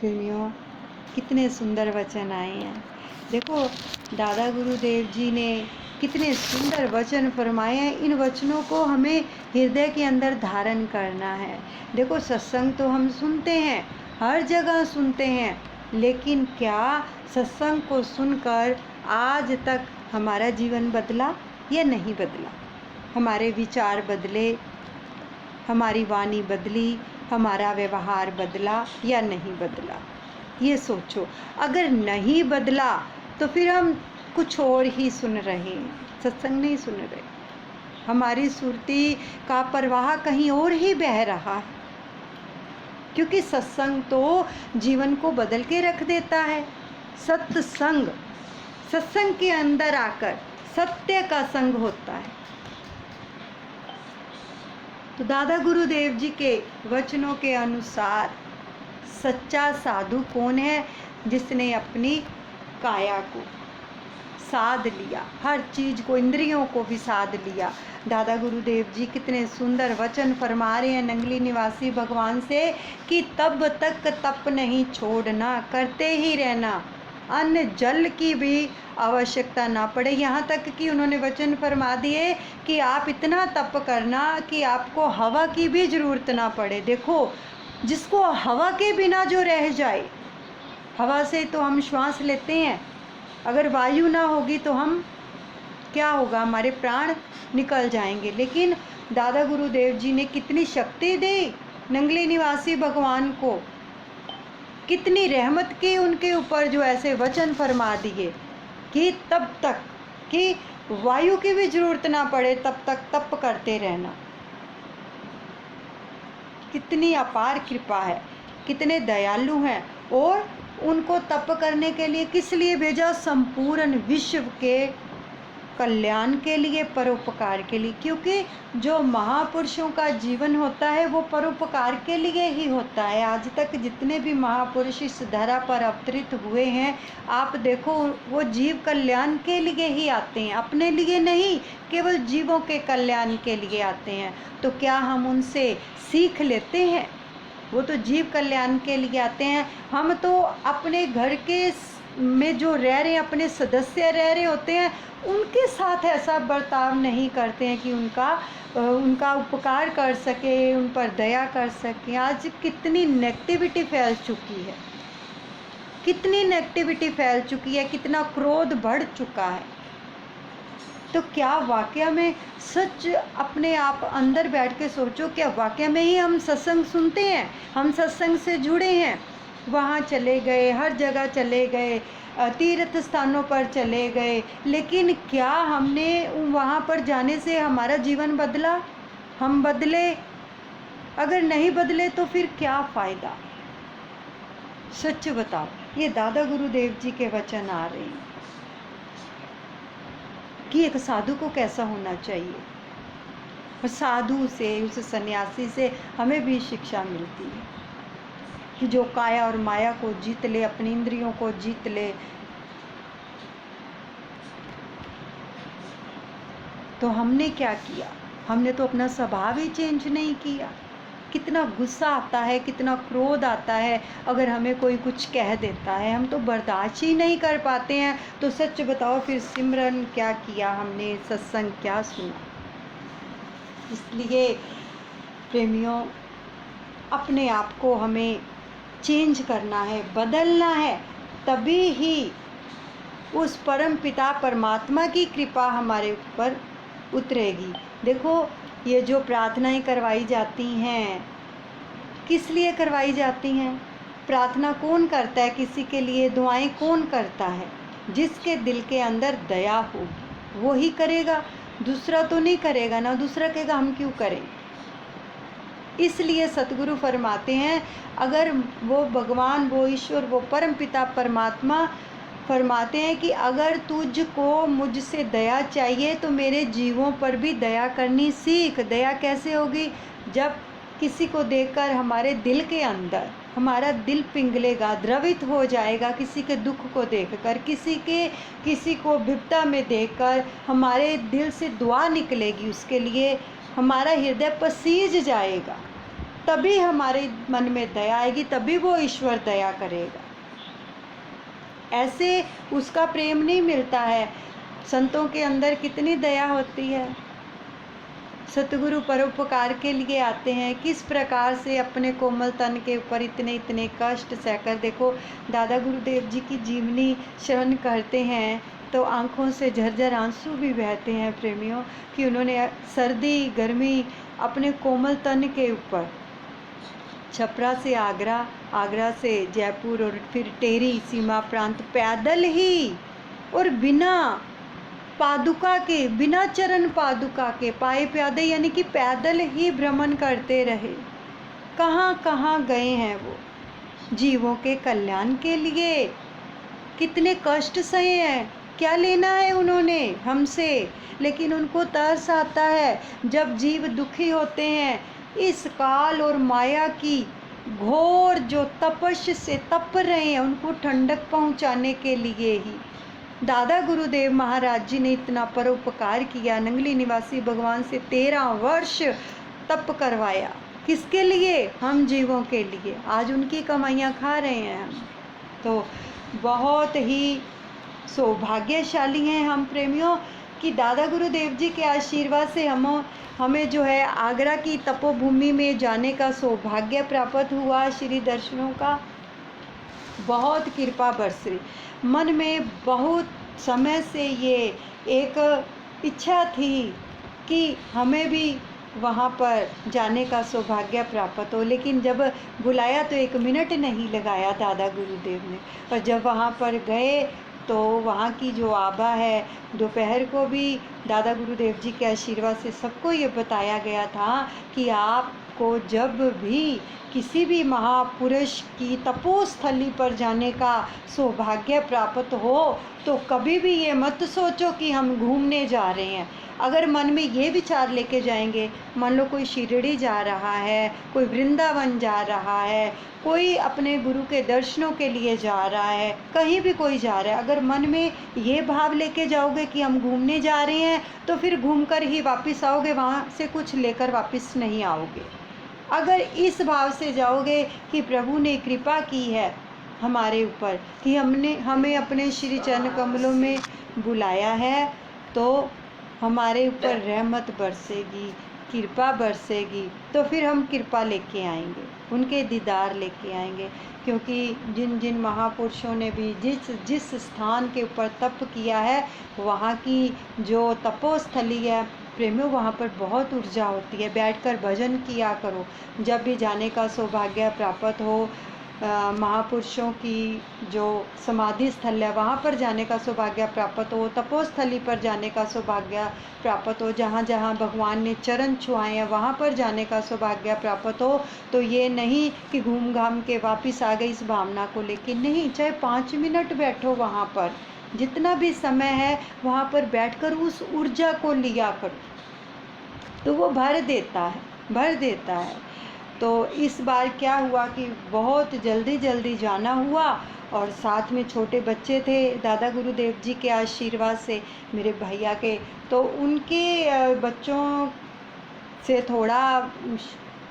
प्रेमियों, कितने सुंदर वचन आए हैं। देखो, दादा गुरुदेव जी ने कितने सुंदर वचन फरमाए हैं। इन वचनों को हमें हृदय के अंदर धारण करना है। देखो, सत्संग तो हम सुनते हैं, हर जगह सुनते हैं, लेकिन क्या सत्संग को सुनकर आज तक हमारा जीवन बदला या नहीं बदला? हमारे विचार बदले, हमारी वाणी बदली, हमारा व्यवहार बदला या नहीं बदला? ये सोचो। अगर नहीं बदला तो फिर हम कुछ और ही सुन रहे हैं, सत्संग नहीं सुन रहे। हमारी सुरती का प्रवाह कहीं और ही बह रहा है, क्योंकि सत्संग तो जीवन को बदल के रख देता है। सत्संग, सत्संग के अंदर आकर सत्य का संग होता है। तो दादा गुरुदेव जी के वचनों के अनुसार सच्चा साधु कौन है? जिसने अपनी काया को साध लिया, हर चीज को, इंद्रियों को भी साध लिया। दादा गुरुदेव जी कितने सुंदर वचन फरमा रहे हैं नंगली निवासी भगवान से कि तब तक तप नहीं छोड़ना, करते ही रहना, अन्न जल की भी आवश्यकता ना पड़े। यहाँ तक कि उन्होंने वचन फरमा दिए कि आप इतना तप करना कि आपको हवा की भी जरूरत ना पड़े। देखो, जिसको हवा के बिना जो रह जाए, हवा से तो हम श्वास लेते हैं, अगर वायु ना होगी तो हम क्या होगा? हमारे प्राण निकल जाएंगे। लेकिन दादा गुरुदेव जी ने कितनी शक्ति दी नंगली निवासी भगवान को, कितनी रहमत की उनके ऊपर, जो ऐसे वचन फरमा दिए कि तब तक कि वायु की भी जरूरत ना पड़े, तब तक तप करते रहना। कितनी अपार कृपा है, कितने दयालु हैं। और उनको तप करने के लिए किस लिए भेजा? संपूर्ण विश्व के कल्याण के लिए, परोपकार के लिए। क्योंकि जो महापुरुषों का जीवन होता है वो परोपकार के लिए ही होता है। आज तक जितने भी महापुरुष इस धरा पर अवतरित हुए हैं, आप देखो, वो जीव कल्याण के लिए ही आते हैं, अपने लिए नहीं, केवल जीवों के कल्याण के लिए आते हैं। तो क्या हम उनसे सीख लेते हैं? वो तो जीव कल्याण के लिए आते हैं। हम तो अपने घर के में जो रह रहे हैं, अपने सदस्य रह रहे होते हैं, उनके साथ ऐसा बर्ताव नहीं करते हैं कि उनका उपकार कर सके, उन पर दया कर सके। आज कितनी नेगेटिविटी फैल चुकी है, कितनी नेगेटिविटी फैल चुकी है, कितना क्रोध बढ़ चुका है। तो क्या वाकया में सच अपने आप अंदर बैठ के सोचो, क्या वाकया में ही हम सत्संग सुनते हैं? हम सत्संग से जुड़े हैं, वहाँ चले गए, हर जगह चले गए, तीर्थ स्थानों पर चले गए, लेकिन क्या हमने वहाँ पर जाने से हमारा जीवन बदला? हम बदले? अगर नहीं बदले तो फिर क्या फ़ायदा? सच बताओ। ये दादा गुरुदेव जी के वचन आ रहे हैं कि एक साधु को कैसा होना चाहिए। और साधु से, उस सन्यासी से हमें भी शिक्षा मिलती है कि जो काया और माया को जीत ले, अपनी इंद्रियों को जीत ले, तो हमने क्या किया? हमने तो अपना स्वभाव ही चेंज नहीं किया। कितना गुस्सा आता है, कितना क्रोध आता है अगर हमें कोई कुछ कह देता है, हम तो बर्दाश्त ही नहीं कर पाते हैं। तो सच बताओ, फिर सिमरन क्या किया हमने, सत्संग क्या सुना? इसलिए प्रेमियों, अपने आप को हमें चेंज करना है, बदलना है, तभी ही उस परम पिता परमात्मा की कृपा हमारे ऊपर उतरेगी। देखो, ये जो प्रार्थनाएं करवाई जाती हैं, किस लिए करवाई जाती हैं? प्रार्थना कौन करता है किसी के लिए? दुआएं कौन करता है? जिसके दिल के अंदर दया होगी वो ही करेगा, दूसरा तो नहीं करेगा ना। दूसरा कहेगा हम क्यों करें? इसलिए सतगुरु फरमाते हैं, अगर वो भगवान, वो ईश्वर, वो परम पिता परमात्मा फरमाते हैं कि अगर तुझको मुझसे दया चाहिए तो मेरे जीवों पर भी दया करनी सीख। दया कैसे होगी? जब किसी को देखकर हमारे दिल के अंदर, हमारा दिल पिघलेगा, द्रवित हो जाएगा किसी के दुख को देखकर, किसी को विपदा में देखकर हमारे दिल से दुआ निकलेगी उसके लिए, हमारा हृदय पसीज जाएगा। तभी हमारे मन में दया आएगी, तभी वो ईश्वर दया करेगा। ऐसे उसका प्रेम नहीं मिलता है। संतों के अंदर कितनी दया होती है। सतगुरु परोपकार के लिए आते हैं, किस प्रकार से अपने कोमल तन के ऊपर इतने इतने कष्ट सहकर, देखो दादा गुरुदेव जी की जीवनी श्रवण करते हैं तो आंखों से झरझर आंसू भी बहते हैं प्रेमियों, कि उन्होंने सर्दी गर्मी अपने कोमल तन के ऊपर छपरा से आगरा, आगरा से जयपुर और फिर टेरी सीमा प्रांत पैदल ही और बिना पादुका के, बिना चरण पादुका के, पाए प्यादे यानी कि पैदल ही भ्रमण करते रहे। कहाँ कहाँ गए हैं वो, जीवों के कल्याण के लिए। कितने कष्ट सहे हैं, क्या लेना है उन्होंने हमसे, लेकिन उनको तरस आता है जब जीव दुखी होते हैं इस काल और माया की घोर जो तपस्या से तप रहे हैं, उनको ठंडक पहुंचाने के लिए ही दादा गुरुदेव महाराज जी ने इतना परोपकार किया। नंगली निवासी भगवान से 13 वर्ष तप करवाया, किसके लिए, हम जीवों के लिए। आज उनकी कमाइयाँ खा रहे हैं हम, तो बहुत ही सौभाग्यशाली हैं हम प्रेमियों कि दादा गुरुदेव जी के आशीर्वाद से हमें जो है आगरा की तपोभूमि में जाने का सौभाग्य प्राप्त हुआ। श्री दर्शनों का बहुत कृपा बरस रही। मन में बहुत समय से ये एक इच्छा थी कि हमें भी वहाँ पर जाने का सौभाग्य प्राप्त हो, लेकिन जब बुलाया तो 1 मिनट नहीं लगाया दादा गुरुदेव ने। और जब वहाँ पर गए तो वहाँ की जो आभा है, दोपहर को भी दादा गुरुदेव जी के आशीर्वाद से सबको ये बताया गया था कि आपको जब भी किसी भी महापुरुष की तपोस्थली पर जाने का सौभाग्य प्राप्त हो तो कभी भी ये मत सोचो कि हम घूमने जा रहे हैं। अगर मन में ये विचार लेके जाएंगे, मान लो कोई शिरडी जा रहा है, कोई वृंदावन जा रहा है, कोई अपने गुरु के दर्शनों के लिए जा रहा है, कहीं भी कोई जा रहा है, अगर मन में ये भाव लेके जाओगे कि हम घूमने जा रहे हैं तो फिर घूमकर ही वापस आओगे, वहाँ से कुछ लेकर वापस नहीं आओगे। अगर इस भाव से जाओगे कि प्रभु ने कृपा की है हमारे ऊपर कि हमें अपने श्री चरण कमलों में बुलाया है, तो हमारे ऊपर रहमत बरसेगी, कृपा बरसेगी, तो फिर हम कृपा लेके आएंगे, उनके दीदार लेके आएंगे। क्योंकि जिन जिन महापुरुषों ने भी जिस स्थान के ऊपर तप किया है, वहाँ की जो तपोस्थली है प्रेमियों, वहाँ पर बहुत ऊर्जा होती है। बैठकर भजन किया करो, जब भी जाने का सौभाग्य प्राप्त हो। महापुरुषों की जो समाधि स्थल है वहाँ पर जाने का सौभाग्य प्राप्त हो, तपोस्थली पर जाने का सौभाग्य प्राप्त हो, जहाँ जहाँ भगवान ने चरण छुआए हैं वहाँ पर जाने का सौभाग्य प्राप्त हो। तो ये नहीं कि घूम घाम के वापस आ गई इस भावना को लेके, नहीं, चाहे 5 मिनट बैठो वहाँ पर, जितना भी समय है वहाँ पर बैठकर उस ऊर्जा को लिया करो, तो वो भर देता है। तो इस बार क्या हुआ कि बहुत जल्दी जाना हुआ, और साथ में छोटे बच्चे थे दादा गुरुदेव जी के आशीर्वाद से, मेरे भैया के, तो उनके बच्चों से थोड़ा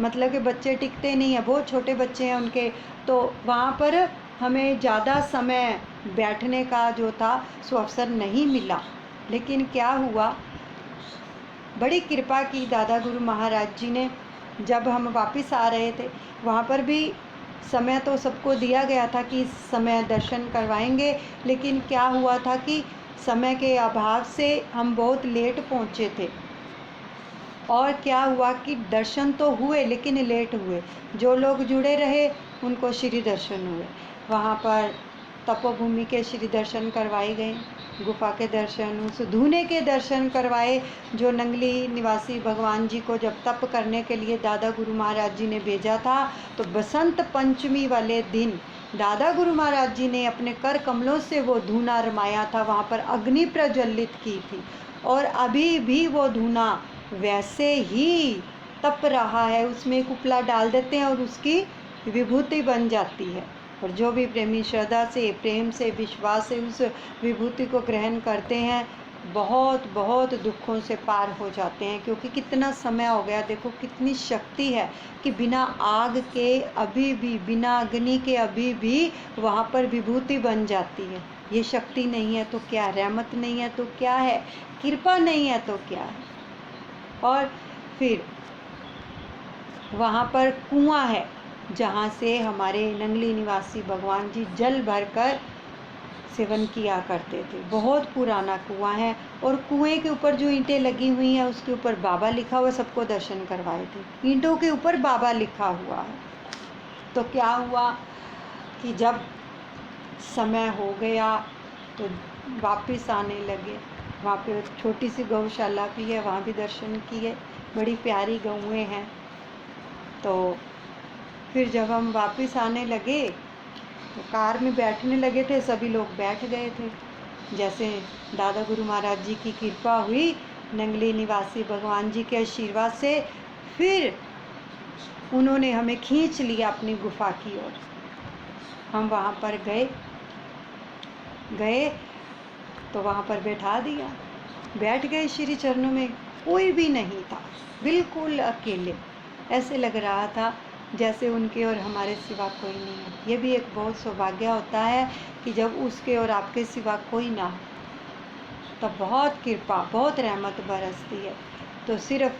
मतलब कि बच्चे टिकते नहीं हैं, बहुत छोटे बच्चे हैं उनके, तो वहाँ पर हमें ज़्यादा समय बैठने का जो था सो अवसर नहीं मिला। लेकिन क्या हुआ, बड़ी कृपा की दादा गुरु महाराज जी ने। जब हम वापस आ रहे थे वहाँ पर भी समय तो सबको दिया गया था कि इस समय दर्शन करवाएंगे, लेकिन क्या हुआ था कि समय के अभाव से हम बहुत लेट पहुँचे थे, और क्या हुआ कि दर्शन तो हुए लेकिन लेट हुए। जो लोग जुड़े रहे उनको श्री दर्शन हुए, वहाँ पर तपोभूमि के श्री दर्शन करवाए गए, गुफा के दर्शन, उस धूने के दर्शन करवाए जो नंगली निवासी भगवान जी को जब तप करने के लिए दादा गुरु महाराज जी ने भेजा था, तो बसंत पंचमी वाले दिन दादा गुरु महाराज जी ने अपने कर कमलों से वो धूना रमाया था, वहाँ पर अग्नि प्रज्वलित की थी, और अभी भी वो धूना वैसे ही तप रहा है। उसमें एक उपला डाल देते हैं और उसकी विभूति बन जाती है, और जो भी प्रेमी श्रद्धा से, प्रेम से, विश्वास से उस विभूति को ग्रहण करते हैं बहुत बहुत दुखों से पार हो जाते हैं, क्योंकि कितना समय हो गया, देखो कितनी शक्ति है कि बिना आग के अभी भी, बिना अग्नि के अभी भी वहाँ पर विभूति बन जाती है। ये शक्ति नहीं है तो क्या, रहमत नहीं है तो क्या है, कृपा नहीं है तो क्या है। और फिर वहाँ पर कुआं है जहाँ से हमारे नंगली निवासी भगवान जी जल भरकर सेवन किया करते थे। बहुत पुराना कुआं है, और कुएं के ऊपर जो ईंटें लगी हुई हैं उसके ऊपर बाबा लिखा हुआ, सबको दर्शन करवाए थे। ईंटों के ऊपर बाबा लिखा हुआ है। तो क्या हुआ कि जब समय हो गया तो वापस आने लगे। वहाँ पे एक छोटी सी गौशाला भी है, वहाँ भी दर्शन किए, बड़ी प्यारी गौएं हैं। तो फिर जब हम वापस आने लगे तो कार में बैठने लगे थे, सभी लोग बैठ गए थे। जैसे दादा गुरु महाराज जी की कृपा हुई, नंगली निवासी भगवान जी के आशीर्वाद से, फिर उन्होंने हमें खींच लिया अपनी गुफा की ओर। हम वहाँ पर गए तो वहाँ पर बैठा दिया, बैठ गए श्री चरणों में। कोई भी नहीं था, बिल्कुल अकेले। ऐसे लग रहा था जैसे उनके और हमारे सिवा कोई नहीं है। ये भी एक बहुत सौभाग्य होता है कि जब उसके और आपके सिवा कोई ना हो, तो बहुत कृपा, बहुत रहमत बरसती है। तो सिर्फ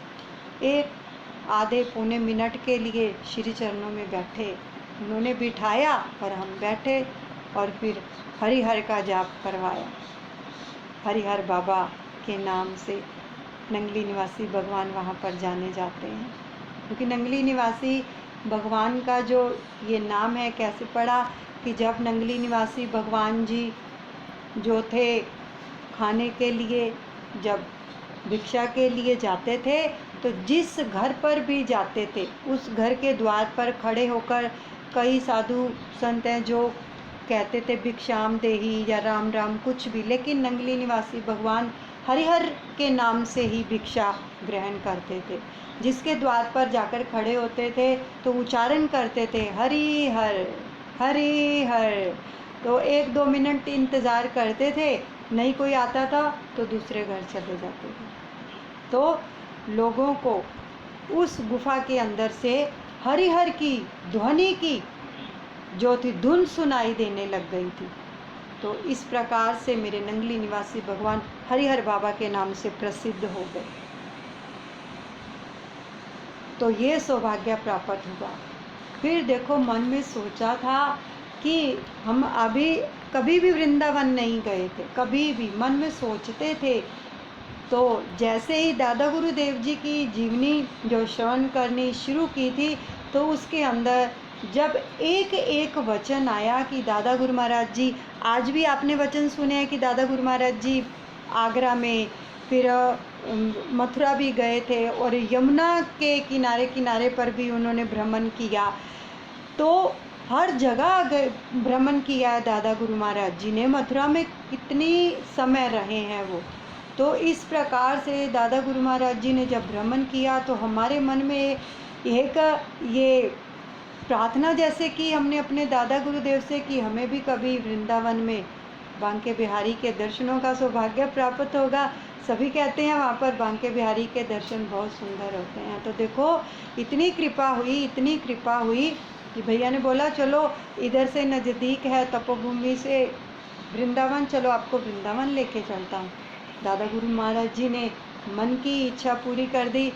एक आधे पौने मिनट के लिए श्री चरणों में बैठे, उन्होंने बिठाया और हम बैठे, और फिर हरिहर का जाप करवाया। हरिहर बाबा के नाम से नंगली निवासी भगवान वहाँ पर जाने जाते हैं, क्योंकि नंगली निवासी भगवान का जो ये नाम है कैसे पड़ा कि जब नंगली निवासी भगवान जी जो थे खाने के लिए, जब भिक्षा के लिए जाते थे, तो जिस घर पर भी जाते थे उस घर के द्वार पर खड़े होकर कई साधु संत हैं जो कहते थे भिक्षाम देही या राम राम कुछ भी, लेकिन नंगली निवासी भगवान हरिहर के नाम से ही भिक्षा ग्रहण करते थे। जिसके द्वार पर जाकर खड़े होते थे तो उच्चारण करते थे हरि हर हरि हर। तो 1-2 मिनट इंतज़ार करते थे, नहीं कोई आता था तो दूसरे घर चले जाते थे। तो लोगों को उस गुफा के अंदर से हरिहर की ध्वनि की जो थी धुन सुनाई देने लग गई थी। तो इस प्रकार से मेरे नंगली निवासी भगवान हरिहर बाबा के नाम से प्रसिद्ध हो गए। तो ये सौभाग्य प्राप्त हुआ। फिर देखो मन में सोचा था कि हम अभी कभी भी वृंदावन नहीं गए थे, कभी भी मन में सोचते थे। तो जैसे ही दादा गुरुदेव जी की जीवनी जो श्रवण करनी शुरू की थी, तो उसके अंदर जब एक एक वचन आया कि दादा गुरु महाराज जी, आज भी आपने वचन सुने हैं कि दादा गुरु महाराज जी आगरा में, फिर मथुरा भी गए थे, और यमुना के किनारे किनारे पर भी उन्होंने भ्रमण किया। तो हर जगह भ्रमण किया है दादा गुरु महाराज जी ने। मथुरा में कितनी समय रहे हैं वो। तो इस प्रकार से दादा गुरु महाराज जी ने जब भ्रमण किया तो हमारे मन में एक ये प्रार्थना जैसे कि हमने अपने दादा गुरुदेव से कि हमें भी कभी वृंदावन में बांके बिहारी के दर्शनों का सौभाग्य प्राप्त होगा। सभी कहते हैं वहाँ पर बांके बिहारी के दर्शन बहुत सुंदर होते हैं। तो देखो इतनी कृपा हुई कि भैया ने बोला चलो इधर से नज़दीक है तपोभूमि से वृंदावन, चलो आपको वृंदावन लेके चलता हूँ। दादा गुरु महाराज जी ने मन की इच्छा पूरी कर दी।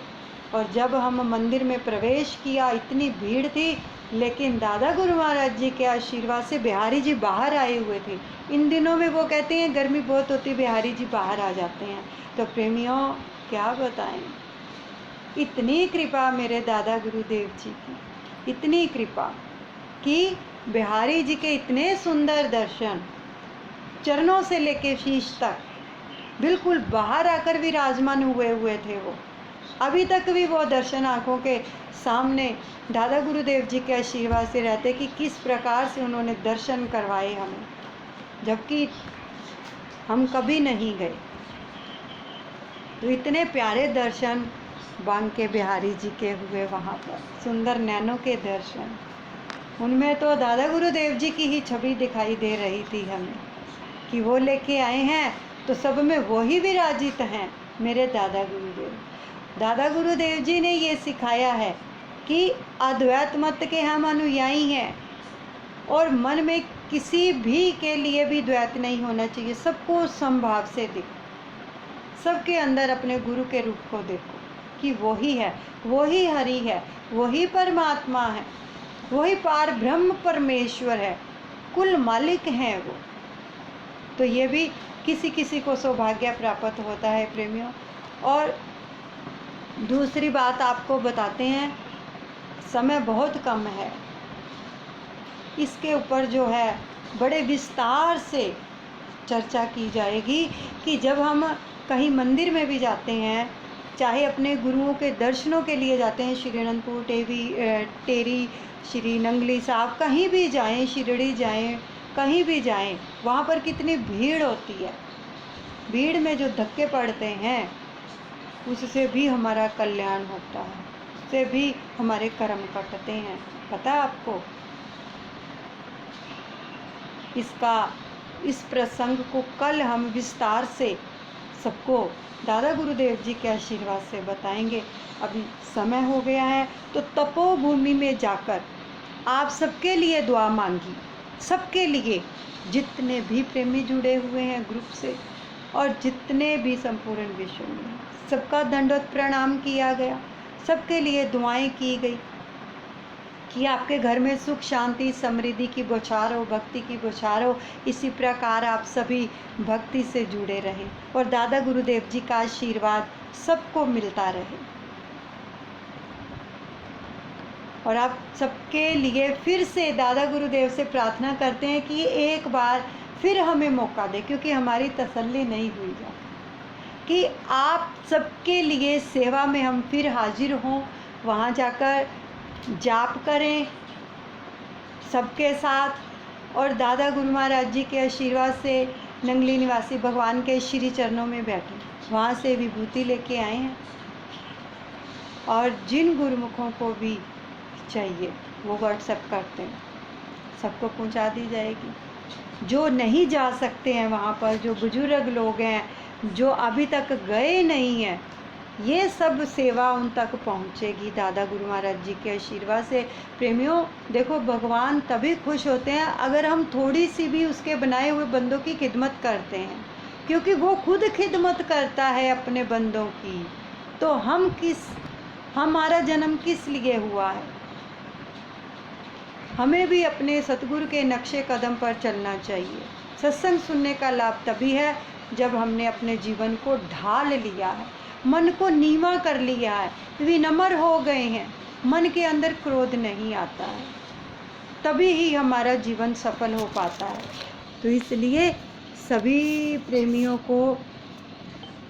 और जब हम मंदिर में प्रवेश किया, इतनी भीड़ थी, लेकिन दादा गुरु महाराज जी के आशीर्वाद से बिहारी जी बाहर आए हुए थे। इन दिनों में वो कहते हैं गर्मी बहुत होती, बिहारी जी बाहर आ जाते हैं। तो प्रेमियों क्या बताएं, इतनी कृपा मेरे दादा गुरुदेव जी की, इतनी कृपा कि बिहारी जी के इतने सुंदर दर्शन, चरणों से लेके शीश तक बिल्कुल बाहर आकर विराजमान हुए थे वो। अभी तक भी वो दर्शन आँखों के सामने दादा गुरुदेव जी के आशीर्वाद से रहते कि किस प्रकार से उन्होंने दर्शन करवाए हमें, जबकि हम कभी नहीं गए। तो इतने प्यारे दर्शन बांके बिहारी जी के हुए वहाँ पर, सुंदर नैनों के दर्शन। उनमें तो दादा गुरुदेव जी की ही छवि दिखाई दे रही थी हमें कि वो लेके आए हैं तो सब में वही विराजित हैं, मेरे दादा गुरुदेव। दादा गुरुदेव जी ने ये सिखाया है कि अद्वैत मत के हम अनुयायी हैं और मन में किसी भी के लिए भी द्वैत नहीं होना चाहिए। सबको समभाव से देखो, सबके अंदर अपने गुरु के रूप को देखो कि वही है, वही हरि है, वही परमात्मा है, वही पार ब्रह्म परमेश्वर है, कुल मालिक हैं वो। तो ये भी किसी किसी को सौभाग्य प्राप्त होता है प्रेमियों। और दूसरी बात आपको बताते हैं, समय बहुत कम है, इसके ऊपर जो है बड़े विस्तार से चर्चा की जाएगी कि जब हम कहीं मंदिर में भी जाते हैं, चाहे अपने गुरुओं के दर्शनों के लिए जाते हैं, श्री अनंतपुर टेरी, श्री नंगली साहब, कहीं भी जाएं, शिरडी जाएं, कहीं भी जाएं, वहाँ पर कितनी भीड़ होती है। भीड़ में जो धक्के पड़ते हैं उससे भी हमारा कल्याण होता है, उससे भी हमारे कर्म कटते हैं। पता है आपको? इस प्रसंग को कल हम विस्तार से सबको दादा गुरुदेव जी के आशीर्वाद से बताएंगे। अभी समय हो गया है, तो तपोभूमि में जाकर आप सबके लिए दुआ मांगी, सबके लिए, जितने भी प्रेमी जुड़े हुए हैं ग्रुप से और जितने भी संपूर्ण विश्व में, सबका दंडवत प्रणाम किया गया, सबके लिए दुआएं की गई कि आपके घर में सुख शांति समृद्धि की बौछार हो, भक्ति की बौछार हो। इसी प्रकार आप सभी भक्ति से जुड़े रहें और दादा गुरुदेव जी का आशीर्वाद सबको मिलता रहे। और आप सबके लिए फिर से दादा गुरुदेव से प्रार्थना करते हैं कि एक बार फिर हमें मौका दे, क्योंकि हमारी तसल्ली नहीं हुई जाती, कि आप सबके लिए सेवा में हम फिर हाजिर हों, वहाँ जाकर जाप करें सबके साथ और दादा गुरु महाराज जी के आशीर्वाद से नंगली निवासी भगवान के श्री चरणों में बैठें, वहाँ से विभूति लेके आए हैं। और जिन गुरुमुखों को भी चाहिए वो व्हाट्सएप करते हैं, सबको पहुँचा दी जाएगी। जो नहीं जा सकते हैं वहाँ पर, जो बुजुर्ग लोग हैं, जो अभी तक गए नहीं हैं, ये सब सेवा उन तक पहुँचेगी दादा गुरु महाराज जी के आशीर्वाद से। प्रेमियों देखो, भगवान तभी खुश होते हैं अगर हम थोड़ी सी भी उसके बनाए हुए बंदों की खिदमत करते हैं, क्योंकि वो खुद खिदमत करता है अपने बंदों की। तो हमारा जन्म किस लिए हुआ है? हमें भी अपने सतगुरु के नक्शे कदम पर चलना चाहिए। सत्संग सुनने का लाभ तभी है जब हमने अपने जीवन को ढाल लिया है, मन को नीवा कर लिया है, विनम्र हो गए हैं, मन के अंदर क्रोध नहीं आता है, तभी ही हमारा जीवन सफल हो पाता है। तो इसलिए सभी प्रेमियों को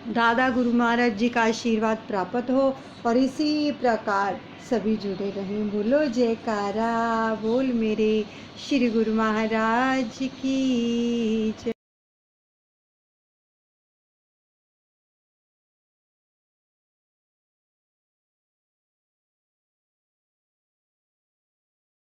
दादा गुरु महाराज जी का आशीर्वाद प्राप्त हो और इसी प्रकार सभी जुड़े रहें। बोलो जयकारा बोल मेरे श्री गुरु महाराज की जय।